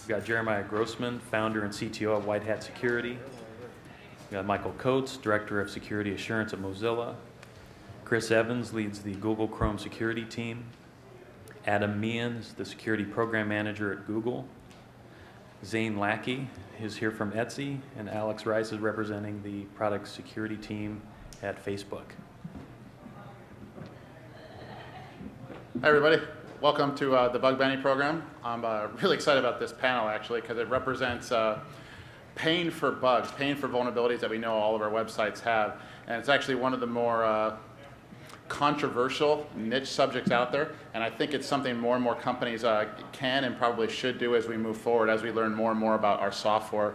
We've got Jeremiah Grossman, founder and CTO of White Hat Security. We've got Michael Coates, Director of Security Assurance at Mozilla. Chris Evans leads the Google Chrome security team. Adam Meehan is the Security Program Manager at Google. Zane Lackey is here from Etsy, and Alex Rice is representing the product security team at Facebook. Hi everybody, welcome to the Bug Bounty program. I'm really excited about this panel actually because it represents paying for bugs, paying for vulnerabilities that we know all of our websites have. And it's actually one of the more controversial niche subjects out there, and I think it's something more and more companies can and probably should do as we move forward, as we learn more and more about our software,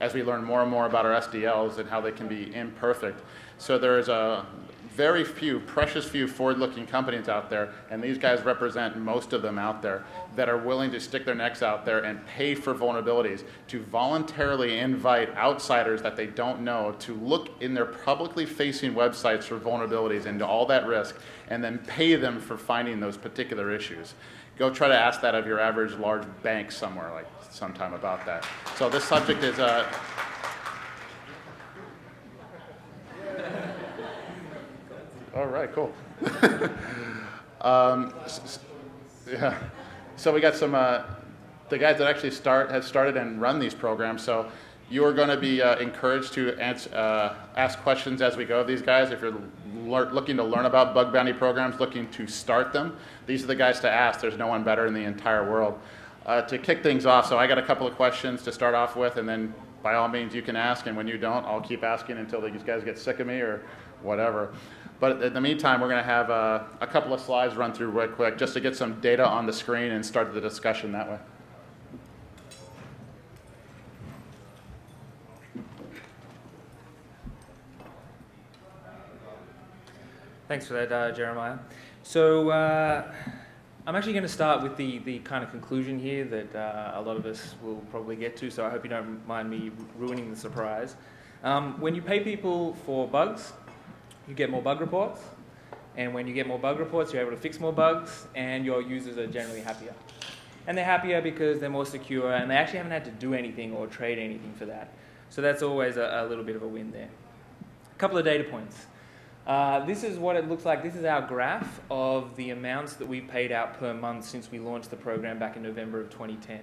as we learn more and more about our SDLs and how they can be imperfect. So there's a very few, precious few forward-looking companies out there, and these guys represent most of them out there, that are willing to stick their necks out there and pay for vulnerabilities, to voluntarily invite outsiders that they don't know to look in their publicly facing websites for vulnerabilities into all that risk, and then pay them for finding those particular issues. Go try to ask that of your average large bank somewhere, like sometime about that. So this subject is all right, cool. Yeah. So we got some, the guys that actually have started and run these programs. So you are going to be encouraged to ask questions as we go of these guys. If you're looking to learn about bug bounty programs, looking to start them, these are the guys to ask. There's no one better in the entire world. To kick things off, so I got a couple of questions to start off with, and then by all means you can ask, and when you don't, I'll keep asking until these guys get sick of me or whatever. But in the meantime, we're going to have a couple of slides run through real quick just to get some data on the screen and start the discussion that way. Thanks for that, Jeremiah. So I'm actually going to start with the kind of conclusion here that a lot of us will probably get to, so I hope you don't mind me ruining the surprise. When you pay people for bugs, you get more bug reports, and when you get more bug reports, you're able to fix more bugs, and your users are generally happier. And they're happier because they're more secure, and they actually haven't had to do anything or trade anything for that. So that's always a little bit of a win there. A couple of data points. This is what it looks like. This is our graph of the amounts that we've paid out per month since we launched the program back in November of 2010.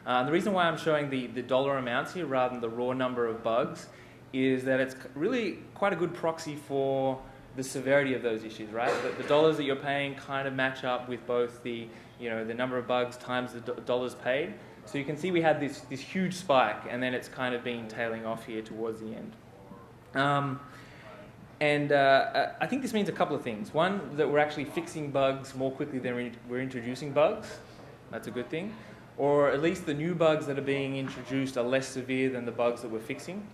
The reason why I'm showing the dollar amounts here rather than the raw number of bugs is that it's really quite a good proxy for the severity of those issues, right? The dollars that you're paying kind of match up with both the number of bugs times the dollars paid. So you can see we had this huge spike, and then it's kind of been tailing off here towards the end. I think this means a couple of things. One, that we're actually fixing bugs more quickly than we're introducing bugs. That's a good thing. Or at least the new bugs that are being introduced are less severe than the bugs that we're fixing.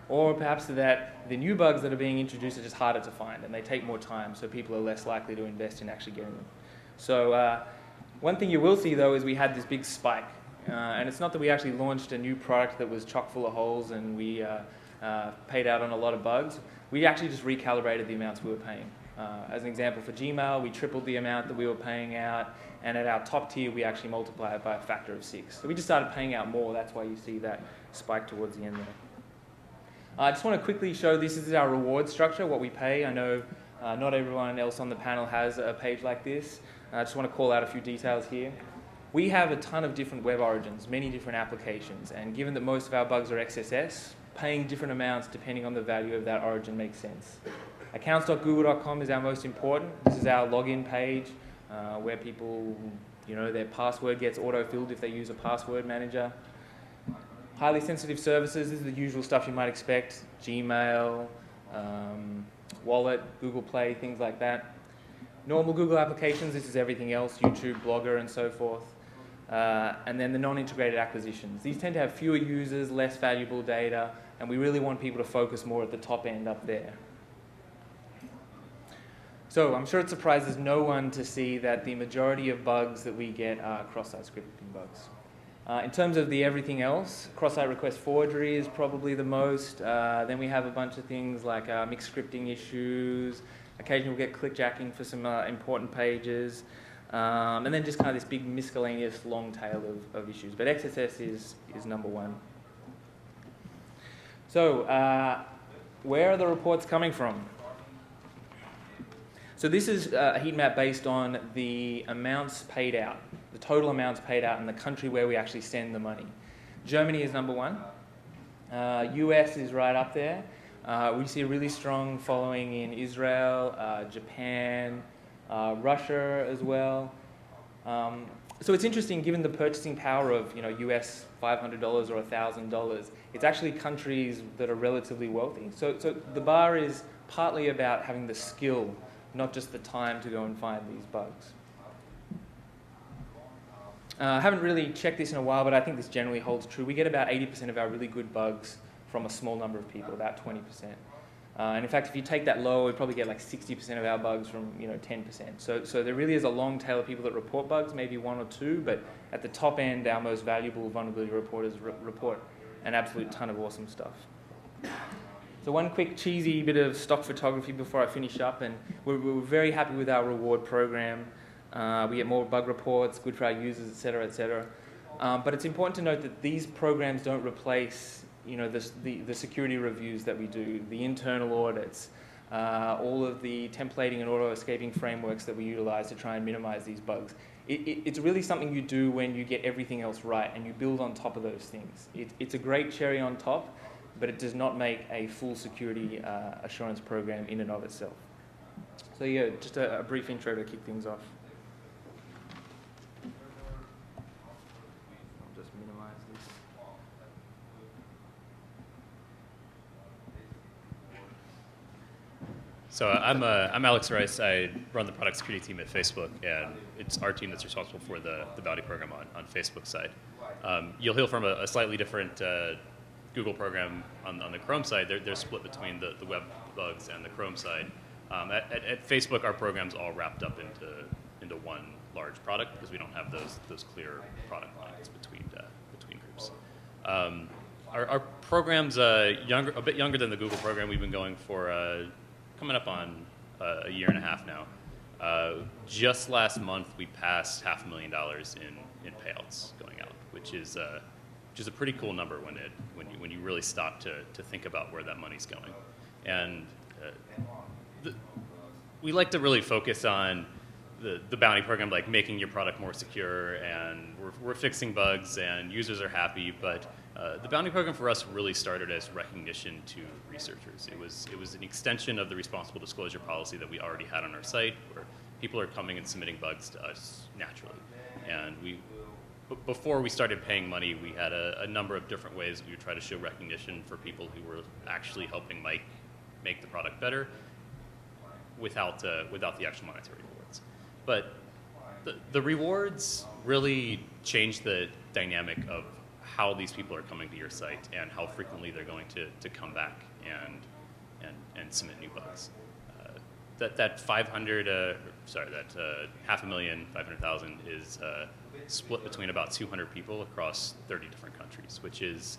Or perhaps that the new bugs that are being introduced are just harder to find and they take more time, so people are less likely to invest in actually getting them. So one thing you will see though is we had this big spike. And it's not that we actually launched a new product that was chock full of holes and we paid out on a lot of bugs. We actually just recalibrated the amounts we were paying. As an example, for Gmail, we tripled the amount that we were paying out, and at our top tier, we actually multiplied it by a factor of 6. So we just started paying out more. That's why you see that spike towards the end there. I just want to quickly show this is our reward structure, what we pay. I know not everyone else on the panel has a page like this. I just want to call out a few details here. We have a ton of different web origins, many different applications, and given that most of our bugs are XSS, paying different amounts depending on the value of that origin makes sense. Accounts.google.com is our most important. This is our login page where people, their password gets auto-filled if they use a password manager. Highly sensitive services, this is the usual stuff you might expect. Gmail, Wallet, Google Play, things like that. Normal Google applications, this is everything else, YouTube, Blogger, and so forth. And then the non-integrated acquisitions. These tend to have fewer users, less valuable data, and we really want people to focus more at the top end up there. So I'm sure it surprises no one to see that the majority of bugs that we get are cross-site scripting bugs. In terms of the everything else, cross-site request forgery is probably the most. Then we have a bunch of things like mixed scripting issues. Occasionally we'll get clickjacking for some important pages. And then just kind of this big miscellaneous long tail of issues. But XSS is number one. So where are the reports coming from? So this is a heat map based on the amounts paid out, the total amounts paid out in the country where we actually send the money. Germany is number one. US is right up there. We see a really strong following in Israel, Japan, Russia as well. So it's interesting, given the purchasing power of US $500 or $1,000, it's actually countries that are relatively wealthy. So the bar is partly about having the skill, not just the time to go and find these bugs. I haven't really checked this in a while, but I think this generally holds true. We get about 80% of our really good bugs from a small number of people, about 20%. And in fact, if you take that low, we probably get like 60% of our bugs from 10%. So there really is a long tail of people that report bugs, maybe one or two, but at the top end, our most valuable vulnerability reporters report an absolute ton of awesome stuff. So one quick cheesy bit of stock photography before I finish up, and we're very happy with our reward program. We get more bug reports, good for our users, et cetera, but it's important to note that these programs don't replace the security reviews that we do, the internal audits, all of the templating and auto-escaping frameworks that we utilize to try and minimize these bugs. It's really something you do when you get everything else right and you build on top of those things. It's a great cherry on top, but it does not make a full security assurance program in and of itself. So yeah, just a brief intro to kick things off. I'll just minimize this. So I'm Alex Rice. I run the product security team at Facebook, and it's our team that's responsible for the bounty program on Facebook's side. You'll hear from a slightly different Google program on the Chrome side. They're split between the web bugs and the Chrome side. At Facebook, our program's all wrapped up into one large product because we don't have those clear product lines between groups. Our program's a bit younger than the Google program. We've been going for coming up on a year and a half now. Just last month, we passed $500,000 in payouts going out, which is a pretty cool number when you really stop to think about where that money's going. And we like to really focus on the bounty program, like making your product more secure, and we're fixing bugs, and users are happy. But the bounty program for us really started as recognition to researchers. It was an extension of the responsible disclosure policy that we already had on our site, where people are coming and submitting bugs to us naturally. And before we started paying money, we had a number of different ways we would try to show recognition for people who were actually helping make the product better without the actual monetary rewards. But the rewards really changed the dynamic of how these people are coming to your site and how frequently they're going to come back and submit new bugs. That 500,000 is split between about 200 people across 30 different countries, which is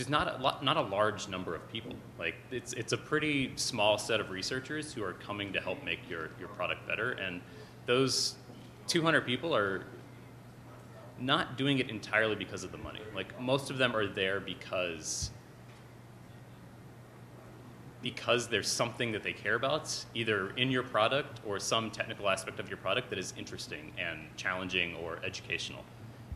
not a large number of people. Like it's a pretty small set of researchers who are coming to help make your product better, and those 200 people are not doing it entirely because of the money. Like most of them are there because there's something that they care about, either in your product or some technical aspect of your product that is interesting and challenging or educational.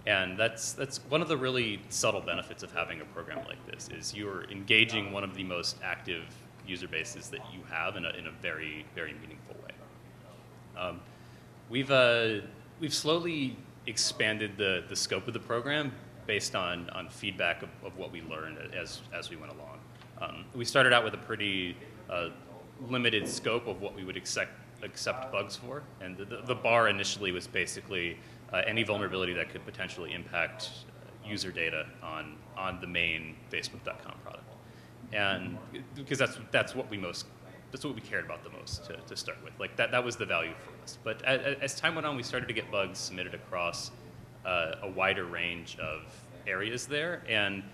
And that's one of the really subtle benefits of having a program like this, is you're engaging one of the most active user bases that you have in a very, very meaningful way. We've slowly expanded the scope of the program based on feedback of what we learned as we went along. We started out with a pretty limited scope of what we would accept bugs for, and the bar initially was basically any vulnerability that could potentially impact user data on the main Facebook.com product, and because that's what we cared about the most to start with. Like that was the value for us. But as time went on, we started to get bugs submitted across a wider range of areas there, and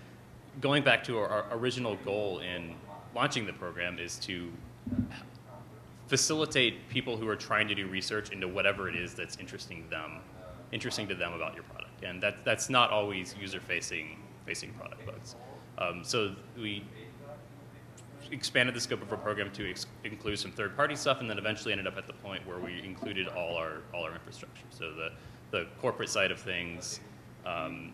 going back to our original goal in launching the program is to facilitate people who are trying to do research into whatever it is that's interesting to them about your product. And that's not always user-facing product bugs. So we expanded the scope of our program to include some third-party stuff, and then eventually ended up at the point where we included all our infrastructure. So the corporate side of things,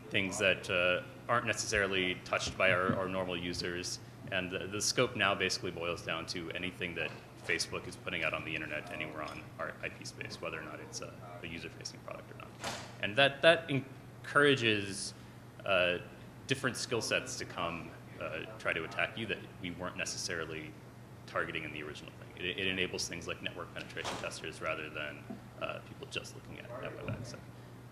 things that aren't necessarily touched by our normal users, and the scope now basically boils down to anything that Facebook is putting out on the internet anywhere on our IP space, whether or not it's a user-facing product or not. And that encourages different skill sets to come try to attack you that we weren't necessarily targeting in the original thing. It enables things like network penetration testers rather than people just looking at web access.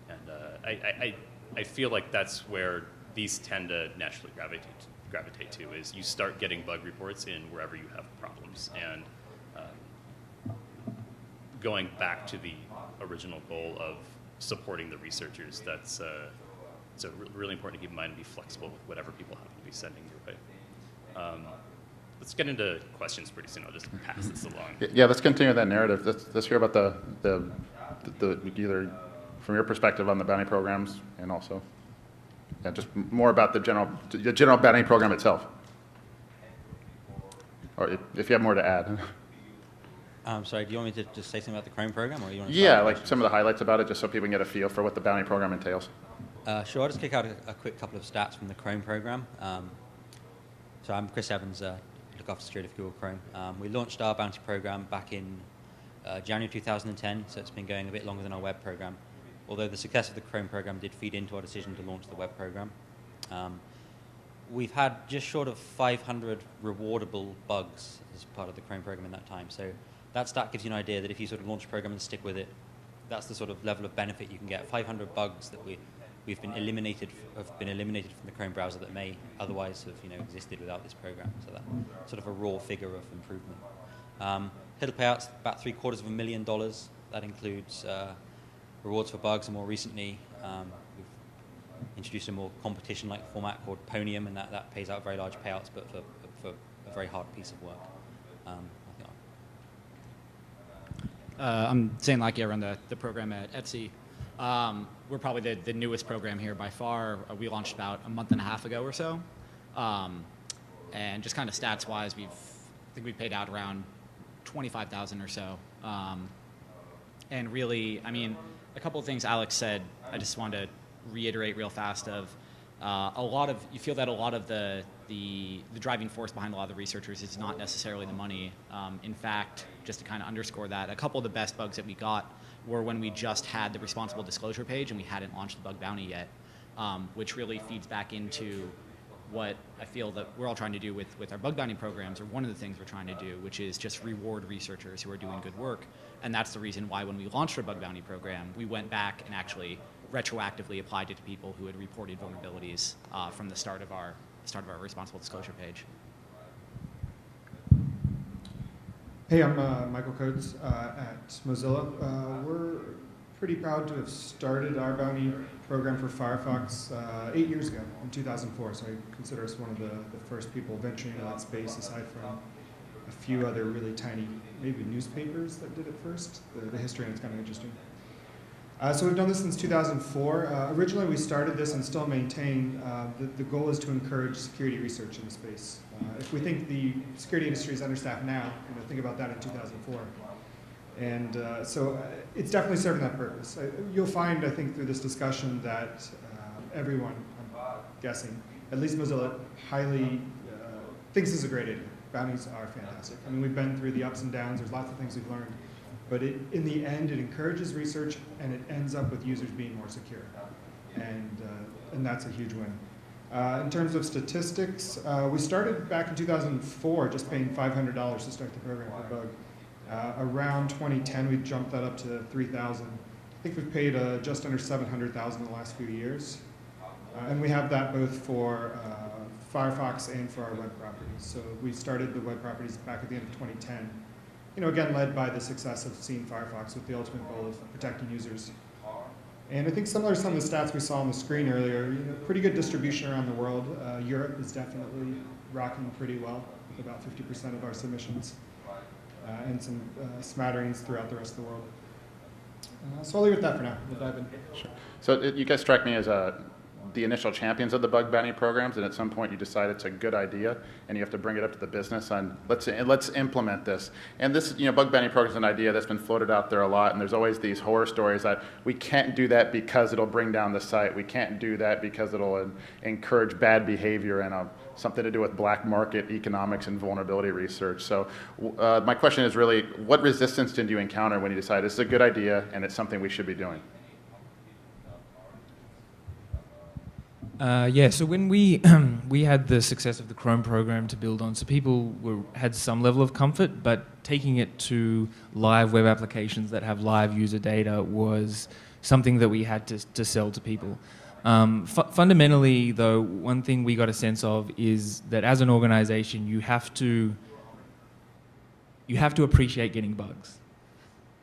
And I feel like that's where these tend to naturally gravitate to, is you start getting bug reports in wherever you have problems. And going back to the original goal of supporting the researchers, that's so really important to keep in mind and be flexible with whatever people happen to be sending your way. Let's get into questions pretty soon. I'll just pass this along. Yeah, let's continue that narrative. Let's hear about the either from your perspective on the bounty programs, and also just more about the general bounty program itself. Or if you have more to add. Sorry, do you want me to just say something about the Chrome program, or you want to Yeah, like some of the highlights about it, just so people can get a feel for what the bounty program entails. Sure, I'll just kick out a quick couple of stats from the Chrome program. So I'm Chris Evans, look after security for Google Chrome. We launched our bounty program back in January 2010, so it's been going a bit longer than our web program. Although the success of the Chrome program did feed into our decision to launch the web program. We've had just short of 500 rewardable bugs as part of the Chrome program in that time. So that stat gives you an idea that if you sort of launch a program and stick with it, that's the sort of level of benefit you can get. 500 bugs that have been eliminated from the Chrome browser that may otherwise have existed without this program. So that sort of a raw figure of improvement. Total payouts about $750,000. That includes rewards for bugs, and more recently we've introduced a more competition-like format called Ponium, and that pays out very large payouts, but for a very hard piece of work. I'm Zane Lackey. I run the program at Etsy. We're probably the newest program here by far. We launched about a month and a half ago or so. And just kind of stats-wise, I think we paid out around 25,000 or so. And really, I mean, a couple of things Alex said, I just wanted to reiterate real fast of you feel that a lot of the driving force behind a lot of the researchers is not necessarily the money. In fact, just to kind of underscore that, a couple of the best bugs that we got were when we just had the responsible disclosure page and we hadn't launched the bug bounty yet, which really feeds back into what I feel that we're all trying to do with our bug bounty programs, or one of the things we're trying to do, which is just reward researchers who are doing good work. And that's the reason why when we launched our bug bounty program, we went back and actually retroactively applied it to people who had reported vulnerabilities from the start of our responsible disclosure page. Hey, I'm Michael Coates at Mozilla. We're pretty proud to have started our bounty program for Firefox 8 years ago, in 2004. So I consider us one of the first people venturing into that space, aside from a few other really tiny, maybe newspapers that did it first. The history on it's kind of interesting. So we've done this since 2004. Originally, we started this and still maintain the goal is to encourage security research in the space. If we think the security industry is understaffed now, think about that in 2004. And so it's definitely serving that purpose. You'll find, I think, through this discussion that everyone, I'm guessing, at least Mozilla, highly thinks this is a great idea. Bounties are fantastic. I mean, we've been through the ups and downs. There's lots of things we've learned. But in the end, it encourages research, and it ends up with users being more secure. And that's a huge win. In terms of statistics, we started back in 2004 just paying $500 to start the program for bug. Around 2010, we jumped that up to $3,000. I think we've paid just under $700,000 in the last few years. And we have that both for Firefox and for our web properties. So we started the web properties back at the end of 2010. Again, led by the success of seeing Firefox with the ultimate goal of protecting users. And I think similar to some of the stats we saw on the screen earlier, pretty good distribution around the world. Europe is definitely rocking pretty well, with about 50% of our submissions. and some smatterings throughout the rest of the world. So I'll leave it at that for now. We'll dive in. Sure. So you guys strike me as the initial champions of the bug bounty programs, and at some point you decide it's a good idea, and you have to bring it up to the business on let's implement this. And this, bug bounty program is an idea that's been floated out there a lot, and there's always these horror stories that we can't do that because it'll bring down the site. We can't do that because it'll encourage bad behavior and something to do with black market economics and vulnerability research. So my question is really, what resistance did you encounter when you decided this is a good idea and it's something we should be doing? So when we we had the success of the Chrome program to build on, so people had some level of comfort, but taking it to live web applications that have live user data was something that we had to sell to people. Fundamentally, though, one thing we got a sense of is that as an organization, you have to appreciate getting bugs.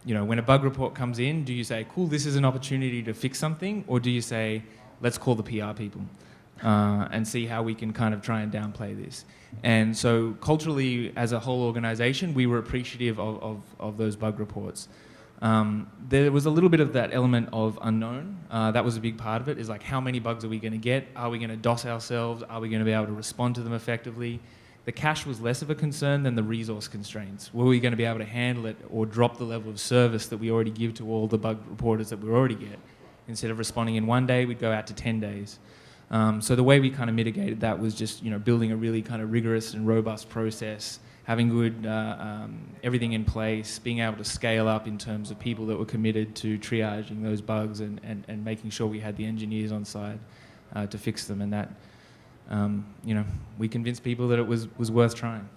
When a bug report comes in, do you say, cool, this is an opportunity to fix something, or do you say, let's call the PR people and see how we can kind of try and downplay this? And so culturally, as a whole organization, we were appreciative of those bug reports. There was a little bit of that element of unknown. That was a big part of it, is like, how many bugs are we going to get? Are we going to DOS ourselves? Are we going to be able to respond to them effectively? The cache was less of a concern than the resource constraints. Were we going to be able to handle it or drop the level of service that we already give to all the bug reporters that we already get? Instead of responding in 1 day, we'd go out to 10 days. So the way we kind of mitigated that was just, building a really kind of rigorous and robust process, having good everything in place, being able to scale up in terms of people that were committed to triaging those bugs and making sure we had the engineers on site to fix them. And that, we convinced people that it was worth trying.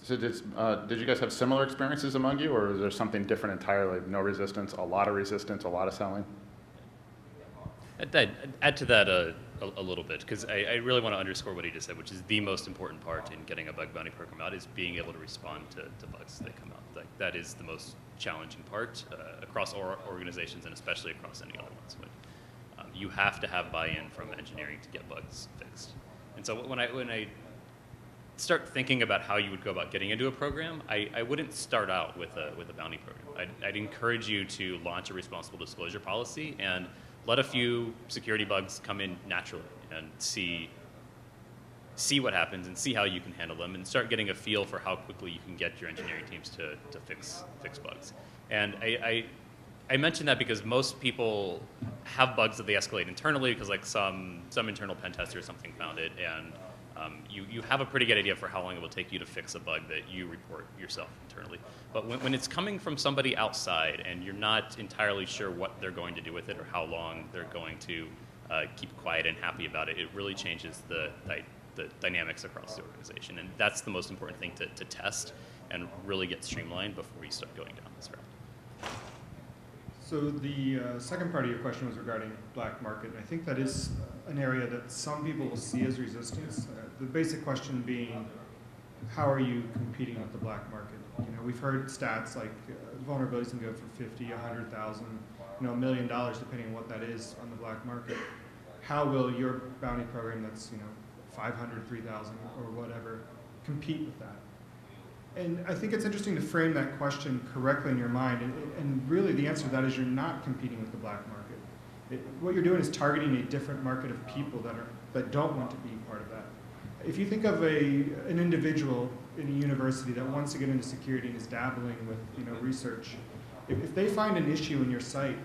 So did you guys have similar experiences among you, or is there something different entirely? No resistance, a lot of resistance, a lot of selling? I'd add to that a little bit, because I really want to underscore what he just said, which is the most important part in getting a bug bounty program out is being able to respond to bugs that come out. That is the most challenging part across all organizations, and especially across any other ones. But, you have to have buy-in from engineering to get bugs fixed. And so when I start thinking about how you would go about getting into a program, I wouldn't start out with a bounty program. I'd encourage you to launch a responsible disclosure policy and let a few security bugs come in naturally and see what happens and see how you can handle them, and start getting a feel for how quickly you can get your engineering teams to fix bugs. And I mention that because most people have bugs that they escalate internally because like some internal pen tester or something found it, and you have a pretty good idea for how long it will take you to fix a bug that you report yourself internally. But when it's coming from somebody outside and you're not entirely sure what they're going to do with it or how long they're going to keep quiet and happy about it, it really changes the dynamics across the organization. And that's the most important thing to test and really get streamlined before you start going down this route. So the second part of your question was regarding black market. I think that is an area that some people will see as resistance. The basic question being, how are you competing with the black market? We've heard stats like vulnerabilities can go for 50, 100,000, $1 million, depending on what that is on the black market. How will your bounty program that's 500, 3,000 or whatever compete with that? And I think it's interesting to frame that question correctly in your mind, and really the answer to that is you're not competing with the black market. What you're doing is targeting a different market of people that don't want to be part of that. If you think of an individual in a university that wants to get into security and is dabbling with research, if they find an issue in your site,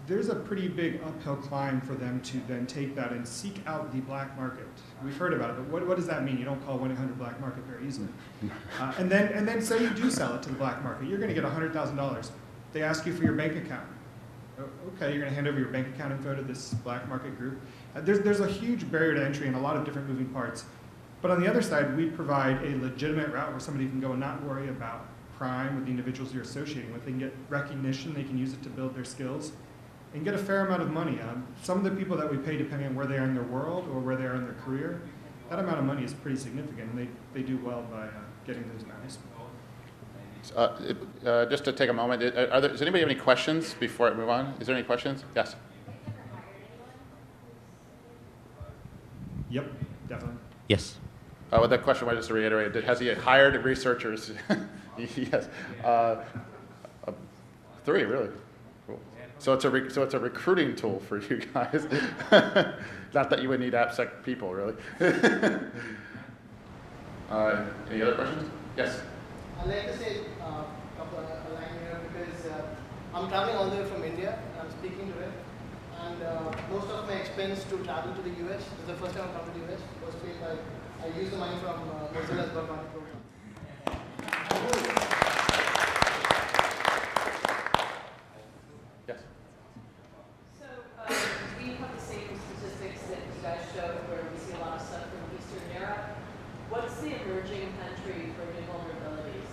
there's a pretty big uphill climb for them to then take that and seek out the black market. We've heard about it, but what does that mean? You don't call 1-800 black market very easily. And then say you do sell it to the black market. You're going to get $100,000. They ask you for your bank account. Okay, you're going to hand over your bank account info to this black market group. There's a huge barrier to entry and a lot of different moving parts. But on the other side, we provide a legitimate route where somebody can go and not worry about crime with the individuals you're associating with. They can get recognition. They can use it to build their skills and get a fair amount of money. Some of the people that we pay, depending on where they are in their world or where they are in their career, that amount of money is pretty significant, and they do well by getting those bounties. Just to take a moment, does anybody have any questions before I move on? Is there any questions? Yes. Yep, definitely. Yes. With that question, I just to reiterate, has he hired researchers? Yes. 3, really. Cool. So it's a recruiting tool for you guys. Not that you would need AppSec people, really. Any other questions? Yes. I'd like to say a couple of line here because I'm traveling all the way from India and I'm speaking to it. And most of my expense to travel to the US, this is the first time I've come to the US, was paid by, I used the money from Mozilla's bug bounty program. Yes. So we have the same statistics that you guys showed where we see a lot of stuff from Eastern Europe. What's the emerging country for new vulnerabilities?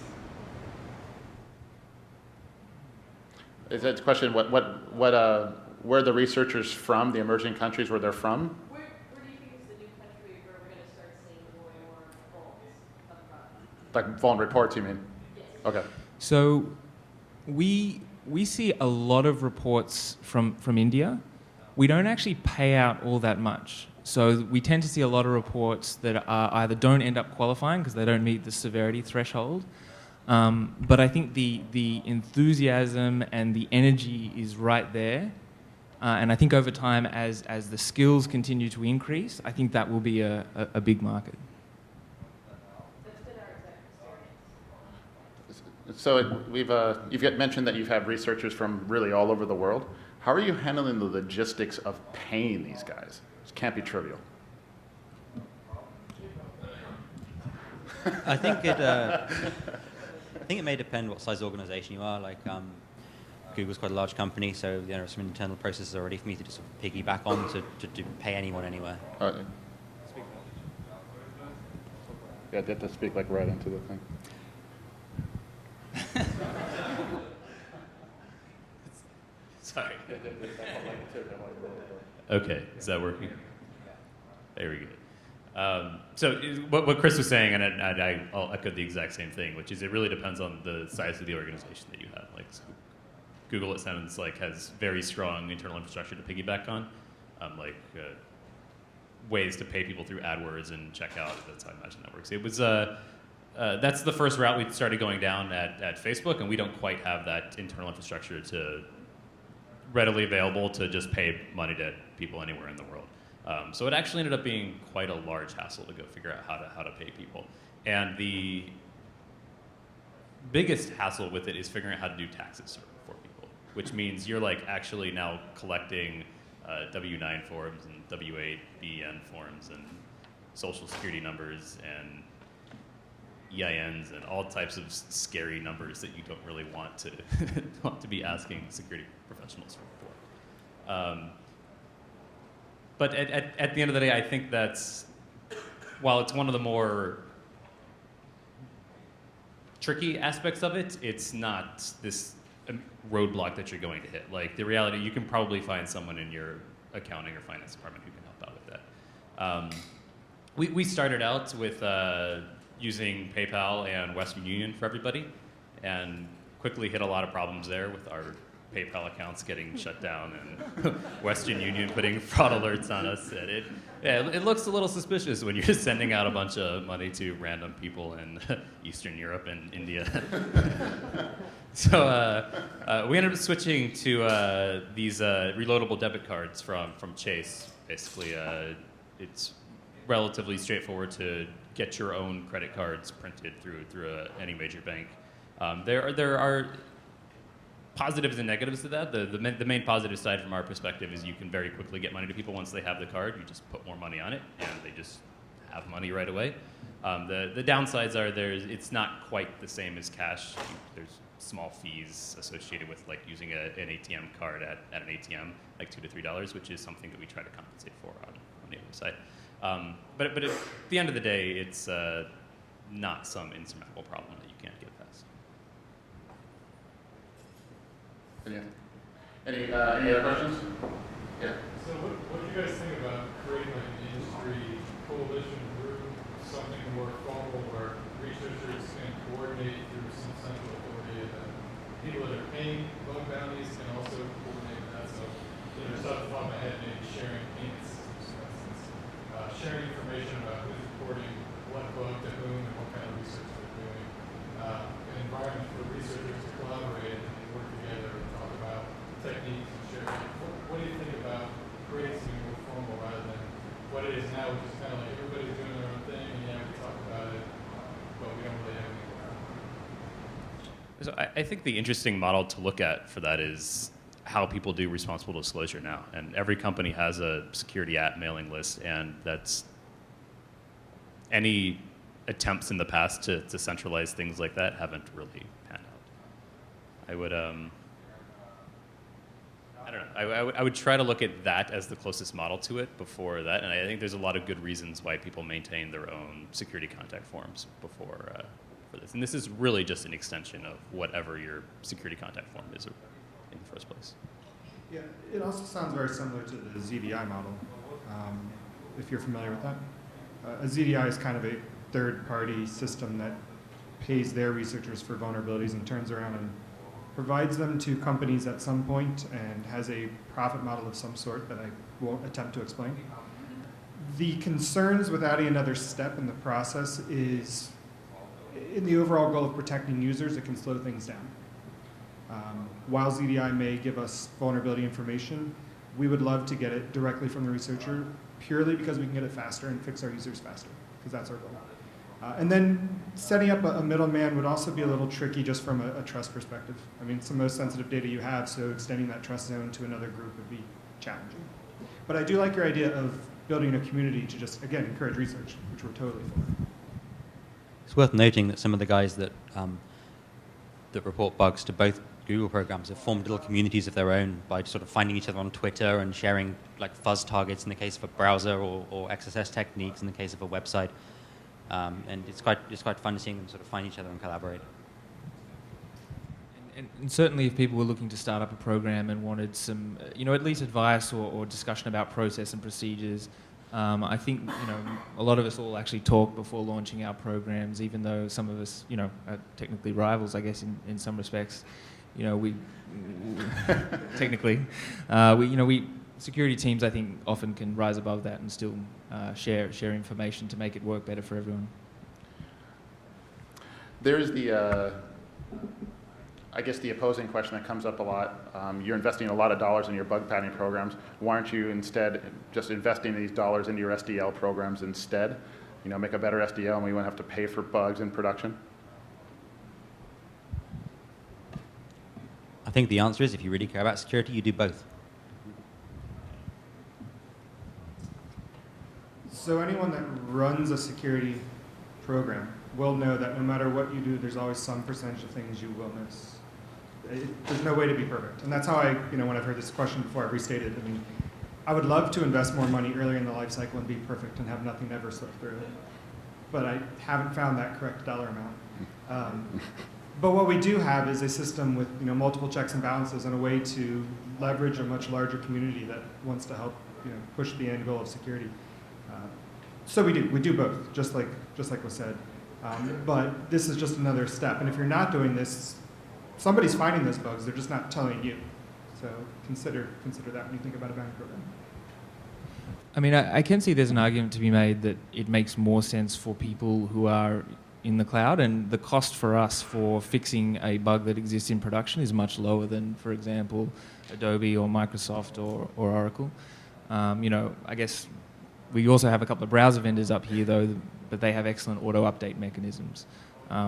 Is that the question? Where are the researchers from? The emerging countries where they're from? Where do you think is the new country where we're going to start seeing more and more vulns of products? Like vuln reports, you mean? Yes. Okay. So we see a lot of reports from India. We don't actually pay out all that much. So we tend to see a lot of reports that are either don't end up qualifying because they don't meet the severity threshold. But I think the enthusiasm and the energy is right there. And I think over time, as the skills continue to increase, I think that will be a big market. That's been our exact experience. So you've mentioned that you have researchers from really all over the world. How are you handling the logistics of paying these guys? It can't be trivial. I think it may depend what size organization you are. Like Google's quite a large company, so there are some internal processes already for me to just piggyback on to pay anyone anywhere. Yeah, they have to speak like right into the thing. Sorry. Okay, is that working? There we go. So what Chris was saying, and I'll echo the exact same thing, which is it really depends on the size of the organization that you have. Like so Google, it sounds like, has very strong internal infrastructure to piggyback on, ways to pay people through AdWords and checkout. That's how I imagine that works. It was that's the first route we started going down at Facebook, and we don't quite have that internal infrastructure to readily available to just pay money to people anywhere in the world. So it actually ended up being quite a large hassle to go figure out how to pay people. And the biggest hassle with it is figuring out how to do taxes for people, which means you're like actually now collecting W-9 forms and W-8BN forms and social security numbers and EINs and all types of scary numbers that you don't really want to be asking security professionals for. But at the end of the day, I think that's, while it's one of the more tricky aspects of it, it's not this roadblock that you're going to hit. Like the reality, you can probably find someone in your accounting or finance department who can help out with that. We started out with using PayPal and Western Union for everybody, and quickly hit a lot of problems there with our PayPal accounts getting shut down and Western Union putting fraud alerts on us. And it looks a little suspicious when you're just sending out a bunch of money to random people in Eastern Europe and India. So we ended up switching to these reloadable debit cards from Chase. Basically, it's relatively straightforward to get your own credit cards printed through any major bank. There are positives and negatives to that. The main positive side from our perspective is you can very quickly get money to people once they have the card. You just put more money on it, and they just have money right away. The downsides are it's not quite the same as cash. There's small fees associated with like using an ATM card at an ATM, like $2 to $3, which is something that we try to compensate for on the other side. But at the end of the day, it's not some insurmountable problem that you can't get past. Any other questions? Yeah. So what do you guys think about creating like an industry coalition group, something more formal where researchers can coordinate through some central authority, and people that are paying bug bounties can also coordinate that? So just off the top of my head, maybe sharing payment systems, for instance, sharing information about who's reporting what bug to whom and what kind of research they're doing, an environment for researchers to collaborate and work together and talk about techniques and share. What do you think about creating something more formal rather than what it is now, which is kind of like everybody's doing their own thing, and yeah, we talk about it, but we don't really have anything. So I think the interesting model to look at for that is how people do responsible disclosure now. And every company has a security app mailing list, and that's any attempts in the past to centralize things like that haven't really panned out. I would, I don't know, I would try to look at that as the closest model to it before that, and I think there's a lot of good reasons why people maintain their own security contact forms before for this. And this is really just an extension of whatever your security contact form is in the first place. Yeah, it also sounds very similar to the ZDI model, if you're familiar with that. A ZDI is kind of a third-party system that pays their researchers for vulnerabilities and turns around and provides them to companies at some point and has a profit model of some sort that I won't attempt to explain. The concerns with adding another step in the process is, in the overall goal of protecting users, it can slow things down. While ZDI may give us vulnerability information, we would love to get it directly from the researcher purely because we can get it faster and fix our users faster, because that's our goal. And then setting up a middleman would also be a little tricky just from a trust perspective. I mean, it's the most sensitive data you have, so extending that trust zone to another group would be challenging. But I do like your idea of building a community to just, again, encourage research, which we're totally for. It's worth noting that some of the guys that that report bugs to both Google programs have formed little communities of their own by sort of finding each other on Twitter and sharing like fuzz targets in the case of a browser or XSS techniques in the case of a website. And it's quite fun to see them sort of find each other and collaborate. And certainly if people were looking to start up a program and wanted some, at least advice or discussion about process and procedures, I think, a lot of us all actually talk before launching our programs, even though some of us, are technically rivals, I guess, in some respects. We technically, security teams, I think, often can rise above that and still share information to make it work better for everyone. There's the, I guess the opposing question that comes up a lot. You're investing a lot of dollars in your bug patting programs. Why aren't you instead just investing these dollars into your SDL programs instead? Make a better SDL and we won't have to pay for bugs in production. I think the answer is if you really care about security, you do both. So anyone that runs a security program will know that no matter what you do, there's always some percentage of things you will miss. There's no way to be perfect. And that's how I, when I've heard this question before, I've restated. I mean, I would love to invest more money earlier in the life cycle and be perfect and have nothing ever slip through. But I haven't found that correct dollar amount. But what we do have is a system with multiple checks and balances and a way to leverage a much larger community that wants to help push the end goal of security. So we do both, just like was said. But this is just another step. And if you're not doing this, somebody's finding those bugs. They're just not telling you. So consider that when you think about a bounty program. I mean, I can see there's an argument to be made that it makes more sense for people who are in the cloud, and the cost for us for fixing a bug that exists in production is much lower than, for example, Adobe or Microsoft or Oracle. I guess we also have a couple of browser vendors up here, though, but they have excellent auto-update mechanisms,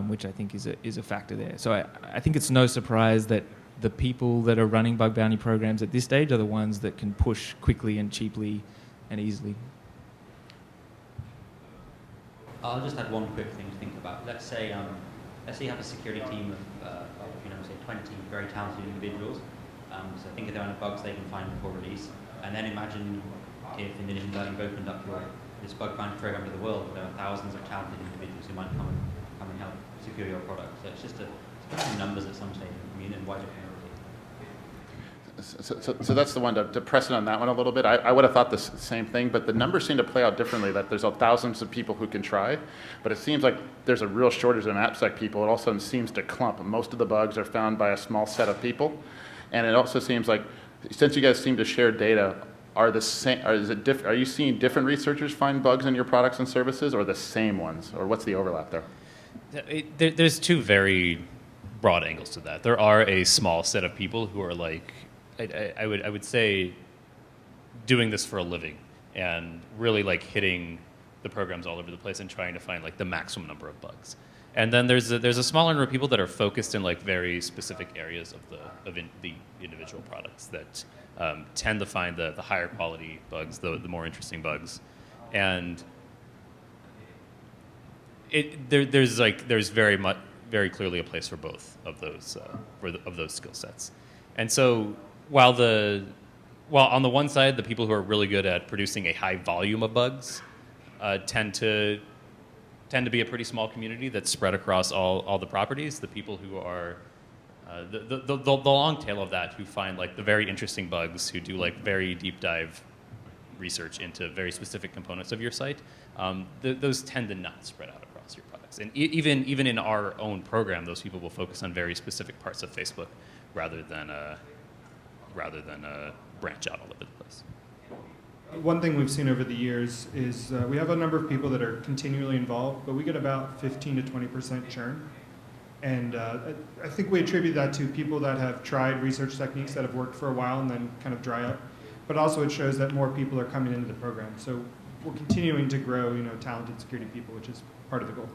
which I think is a factor there. So I think it's no surprise that the people that are running bug bounty programs at this stage are the ones that can push quickly and cheaply and easily. I'll just add one quick thing to think about. Let's say you have a security team of say 20 very talented individuals. So think of the amount of bugs they can find before release, and then imagine if in addition to that you've opened up this bug bounty program to the world, there are thousands of talented individuals who might come and help secure your product. So it's just a numbers at some stage and wider community. So that's the one to press it on that one a little bit. I would have thought the same thing, but the numbers seem to play out differently, that there's thousands of people who can try, but it seems like there's a real shortage of AppSec people. It all of a sudden seems to clump. Most of the bugs are found by a small set of people, and it also seems like, since you guys seem to share data, are you seeing different researchers find bugs in your products and services, or the same ones, or what's the overlap there? There's two very broad angles to that. There are a small set of people who are like, I would say, doing this for a living and really like hitting the programs all over the place and trying to find like the maximum number of bugs. And then there's a smaller number of people that are focused in like very specific areas of the individual products that tend to find the higher quality bugs, the more interesting bugs, and there's very clearly a place for both of those of those skill sets. And so while on the one side the people who are really good at producing a high volume of bugs tend to be a pretty small community that's spread across all the properties, the people who are the long tail of that, who find like the very interesting bugs, who do like very deep dive research into very specific components of your site, those tend to not spread out across your products. And even in our own program, those people will focus on very specific parts of Facebook rather than branch out all over the place. One thing we've seen over the years is we have a number of people that are continually involved, but we get about 15 to 20% churn. And I think we attribute that to people that have tried research techniques that have worked for a while and then kind of dry up. But also it shows that more people are coming into the program. So we're continuing to grow, talented security people, which is part of the goal.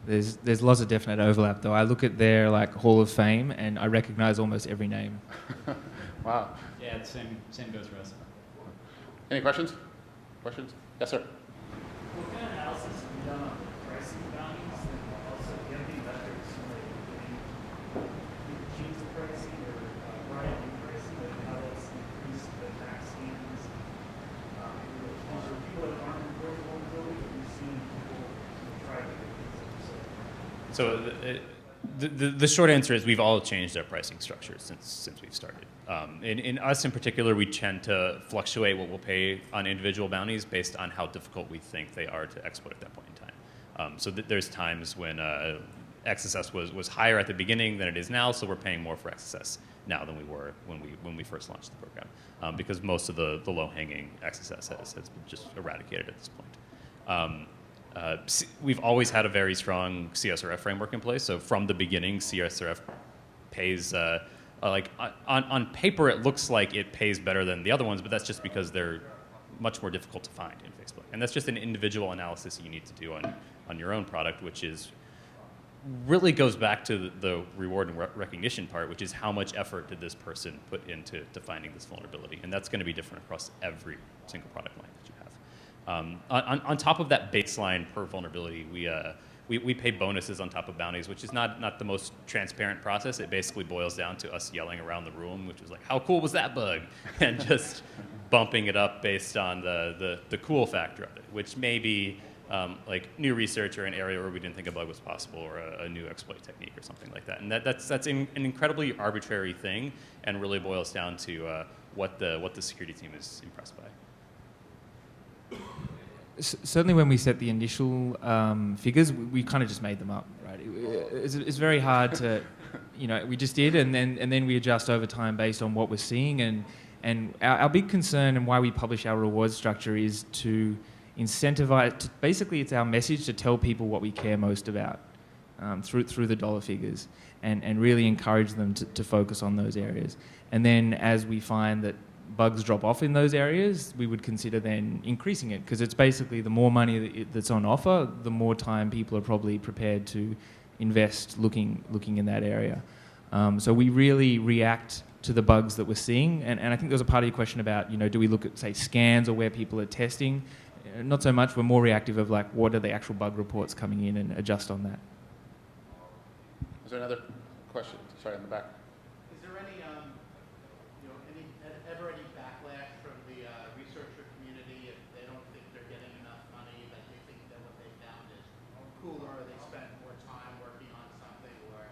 There's lots of definite overlap, though. I look at their like Hall of Fame and I recognize almost every name. Wow. Yeah, the same goes for us. Any questions? Yes, sir. What kind of analysis have you done on pricing bounties, and also do you have any metrics like change the pricing or variety of pricing, like how that's increased the tax scans? These are people that aren't reporting vulnerability, or you've seen people try to get things. So the short answer is we've all changed our pricing structure since we've started. In us in particular, we tend to fluctuate what we'll pay on individual bounties based on how difficult we think they are to exploit at that point in time. So there's times when XSS was higher at the beginning than it is now, so we're paying more for XSS now than we were when we first launched the program, because most of the low-hanging XSS has been just eradicated at this point. We've always had a very strong CSRF framework in place. So from the beginning, CSRF pays, on paper, it looks like it pays better than the other ones, but that's just because they're much more difficult to find in Facebook. And that's just an individual analysis you need to do on your own product, which really goes back to the reward and recognition part, which is how much effort did this person put into finding this vulnerability. And that's going to be different across every single product line that you have. On top of that baseline per vulnerability, we pay bonuses on top of bounties, which is not the most transparent process. It basically boils down to us yelling around the room, which is like, how cool was that bug? And just bumping it up based on the cool factor of it, which may be like new research or an area where we didn't think a bug was possible, or a new exploit technique or something like that. And that's an incredibly arbitrary thing, and really boils down to what the security team is impressed by. Certainly when we set the initial figures, we kind of just made them up, right? It's very hard to, we just did, and then we adjust over time based on what we're seeing. And our big concern and why we publish our reward structure is to incentivize, basically it's our message to tell people what we care most about through the dollar figures, and really encourage them to focus on those areas. And then as we find that bugs drop off in those areas, we would consider then increasing it, because it's basically the more money that's on offer, the more time people are probably prepared to invest looking in that area. So we really react to the bugs that we're seeing, and I think there was a part of your question about, do we look at, say, scans or where people are testing? Not so much. We're more reactive of like, what are the actual bug reports coming in, and adjust on that. Is there another question? Sorry, in the back. Is there any, ever any backlash from the researcher community if they don't think they're getting enough money, that they think that what they found is cooler, or they spent more time working on something, or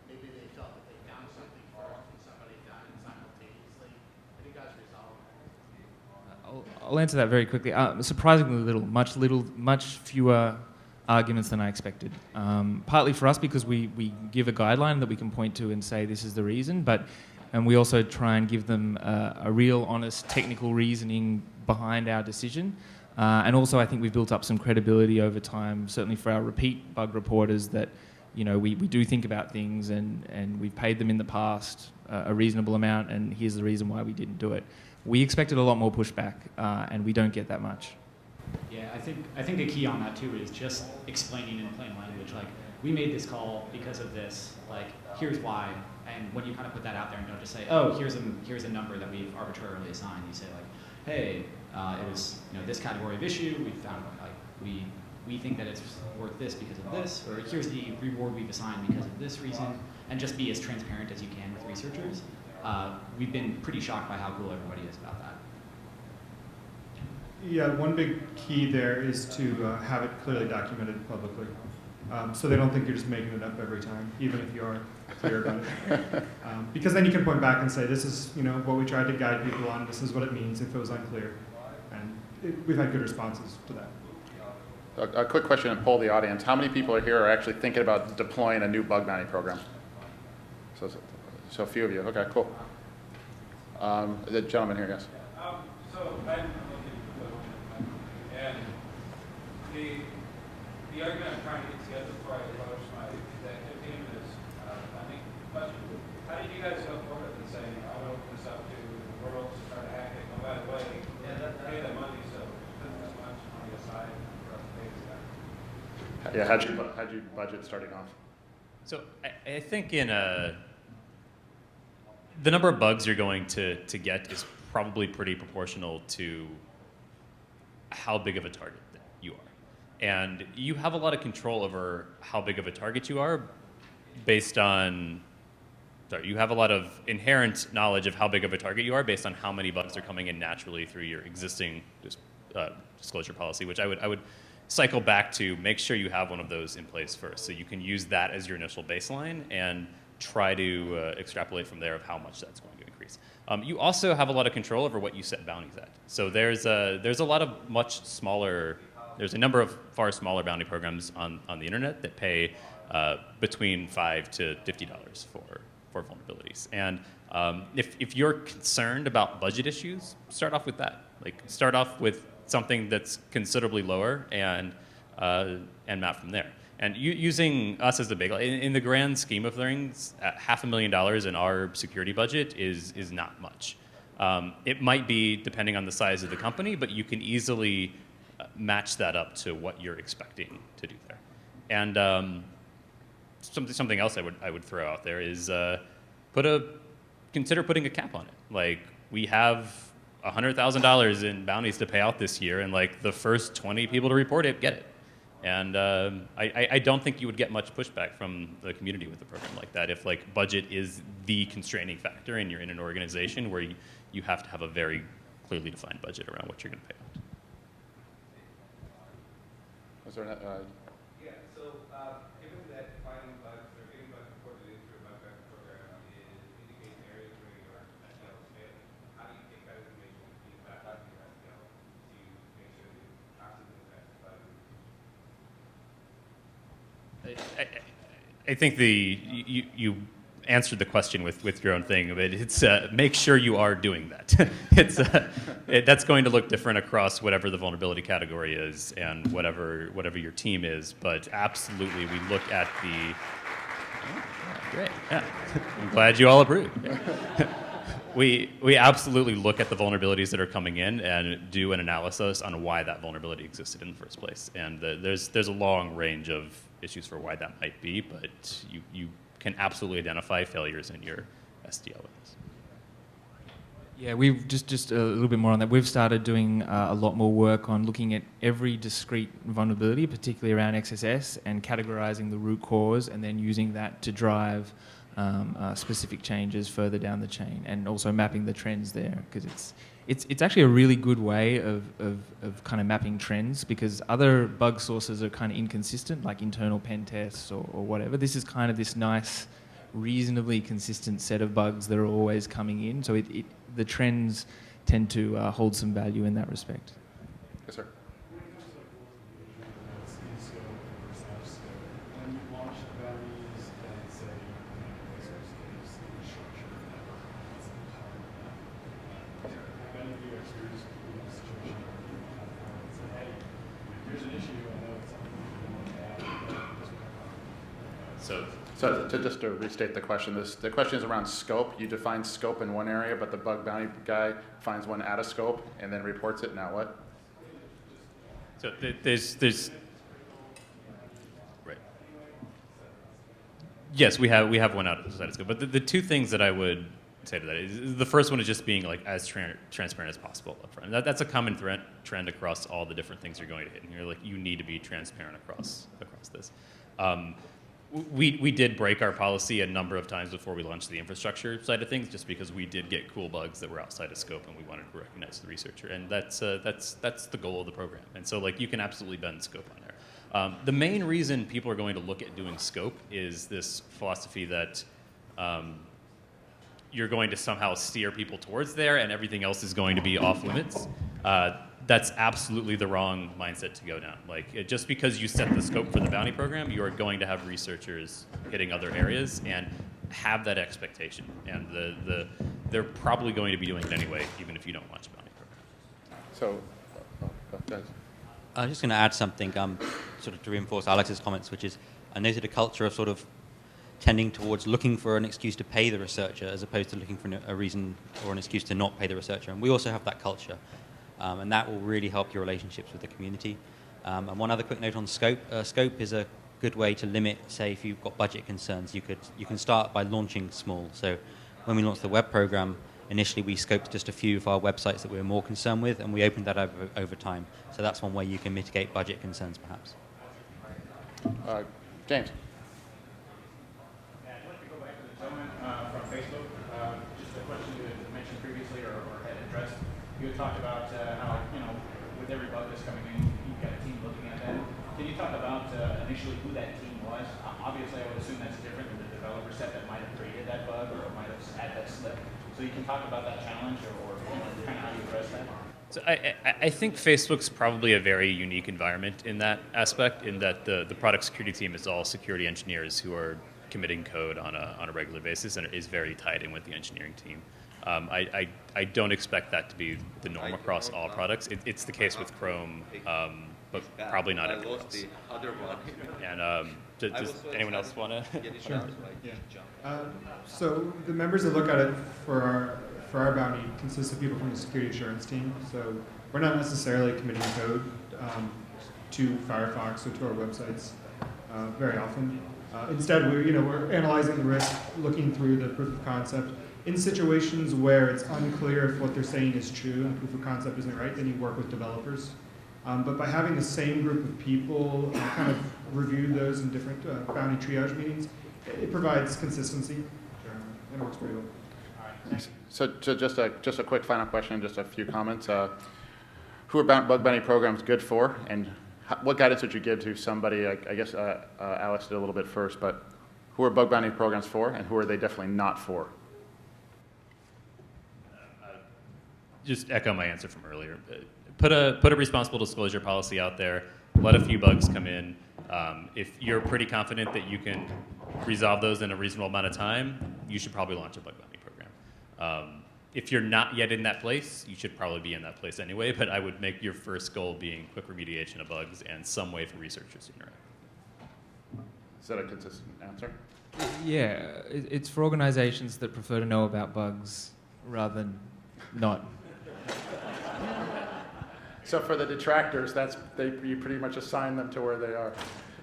maybe they felt that they found something first and somebody found it simultaneously? Have you guys resolved that? I'll answer that very quickly. Surprisingly much fewer arguments than I expected. Partly for us because we give a guideline that we can point to and say this is the reason, and we also try and give them a real, honest, technical reasoning behind our decision. And also, I think we've built up some credibility over time, certainly for our repeat bug reporters, that we do think about things and we've paid them in the past a reasonable amount, and here's the reason why we didn't do it. We expected a lot more pushback, and we don't get that much. Yeah, I think the key on that too is just explaining in plain language, like, we made this call because of this, like, here's why. And when you kind of put that out there and don't just say, oh, here's a number that we've arbitrarily assigned, you say, like, hey, it was this category of issue, we found, like, we think that it's worth this because of this, or here's the reward we've assigned because of this reason, and just be as transparent as you can with researchers. We've been pretty shocked by how cool everybody is about that. Yeah, one big key there is to have it clearly documented publicly. So they don't think you're just making it up every time, even if you are clear about it. Because then you can point back and say, this is what we tried to guide people on, this is what it means if it was unclear. And we've had good responses to that. A quick question and poll the audience. How many people are here are actually thinking about deploying a new bug bounty program? So a few of you. Okay, cool. The gentleman here, yes. So I'm looking and the argument I'm trying to get together before I approach my executive team is funding question. How did you guys go forward and say, I want to open this up to the world to try to hack it? No, by the way, pay the money, so put this much money aside for us to pay this guy. Yeah, how'd you budget starting off? So I think the number of bugs you're going to get is probably pretty proportional to how big of a target that you are. And you have a lot of control over how big of a target you are based on, you have a lot of inherent knowledge of how big of a target you are based on how many bugs are coming in naturally through your existing disclosure policy, which I would cycle back to make sure you have one of those in place first. So you can use that as your initial baseline and try to extrapolate from there of how much that's going to increase. You also have a lot of control over what you set bounties at. So there's a lot of much smaller, there's a number of far smaller bounty programs on the internet that pay between $5 to $50 for vulnerabilities. And if you're concerned about budget issues, start off with that. Like, start off with something that's considerably lower and map from there. And using us as the big, in the grand scheme of things, $500,000 in our security budget is not much. It might be depending on the size of the company, but you can easily match that up to what you're expecting to do there. And something else I would throw out there is consider putting a cap on it. Like, we have $100,000 in bounties to pay out this year, and like the first 20 people to report it get it. And I don't think you would get much pushback from the community with a program like that if like budget is the constraining factor and you're in an organization where you have to have a very clearly defined budget around what you're going to pay out. Was there yeah, so given that finding bugs or getting bugs reported into a bug bounty program indicates areas where your SDL is failing, how do you take that information and feed back out to your SDL to make sure that you constantly detect bugs? I think you answered the question with your own thing. But it's make sure you are doing that. That's going to look different across whatever the vulnerability category is and whatever your team is. But absolutely, we look at the. Oh, yeah, great. Yeah. I'm glad you all approve. Yeah. We absolutely look at the vulnerabilities that are coming in and do an analysis on why that vulnerability existed in the first place. And there's a long range of issues for why that might be, but you can absolutely identify failures in your SDL with this. Yeah, we've just a little bit more on that. We've started doing a lot more work on looking at every discrete vulnerability, particularly around XSS, and categorizing the root cause and then using that to drive specific changes further down the chain, and also mapping the trends there, because it's actually a really good way of kind of mapping trends, because other bug sources are kind of inconsistent, like internal pen tests or whatever. This is kind of this nice, reasonably consistent set of bugs that are always coming in, so the trends tend to hold some value in that respect. Yes, sir. So just to restate the question, the question is around scope. You define scope in one area, but the bug bounty guy finds one out of scope and then reports it. Now what? So there's right. Yes, we have one out of scope. But the two things that I would say to that is the first one is just being like as transparent as possible up front. And that's a common trend across all the different things you're going to hit. And you're like, you need to be transparent across this. We did break our policy a number of times before we launched the infrastructure side of things, just because we did get cool bugs that were outside of scope, and we wanted to recognize the researcher, and that's the goal of the program. And so, like, you can absolutely bend scope on there. The main reason people are going to look at doing scope is this philosophy that you're going to somehow steer people towards there, and everything else is going to be off limits. That's absolutely the wrong mindset to go down. Like, just because you set the scope for the bounty program, you are going to have researchers hitting other areas and have that expectation. And they're probably going to be doing it anyway, even if you don't launch a bounty program. So, I'm just going to add something sort of to reinforce Alex's comments, which is I noted a culture of sort of tending towards looking for an excuse to pay the researcher as opposed to looking for a reason or an excuse to not pay the researcher. And we also have that culture. And that will really help your relationships with the community. And one other quick note on scope. Scope is a good way to limit, say, if you've got budget concerns, you can start by launching small. So when we launched the web program, initially we scoped just a few of our websites that we were more concerned with, and we opened that over time. So that's one way you can mitigate budget concerns, perhaps. James. I'd like to go back to the gentleman from Facebook. Just a question you had mentioned previously or had addressed. You had talked about how, with every bug that's coming in, you've got a team looking at that. Can you talk about initially who that team was? Obviously, I would assume that's different than the developer set that might have created that bug or might have had that slip. So you can talk about that challenge or kind of how you address that? So I think Facebook's probably a very unique environment in that aspect, in that the product security team is all security engineers who are committing code on a regular basis and is very tied in with the engineering team. I don't expect that to be the norm across all products. It's the case with Chrome, but probably not everywhere else. And does anyone else want to? Sure. Yeah. So the members that look at it for our bounty consist of people from the security assurance team. So we're not necessarily committing code to Firefox or to our websites very often. Instead, we're analyzing the risk, looking through the proof of concept. In situations where it's unclear if what they're saying is true and proof of concept isn't right, then you work with developers. But by having the same group of people kind of review those in different bounty triage meetings, it provides consistency. It works pretty well. All right. So just a quick final question, just a few comments. Who are bug bounty programs good for, and what guidance would you give to somebody? I guess Alex did a little bit first, but who are bug bounty programs for, and who are they definitely not for? Just echo my answer from earlier. Put a responsible disclosure policy out there. Let a few bugs come in. If you're pretty confident that you can resolve those in a reasonable amount of time, you should probably launch a bug bounty program. If you're not yet in that place, you should probably be in that place anyway, but I would make your first goal being quick remediation of bugs and some way for researchers to interact. Is that a consistent answer? Yeah, it's for organizations that prefer to know about bugs rather than not. So for the detractors, you pretty much assign them to where they are.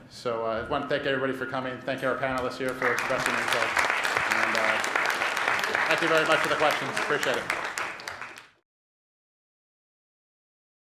So I want to thank everybody for coming. Thank our panelists here for expressing themselves. And thank you very much for the questions. Appreciate it.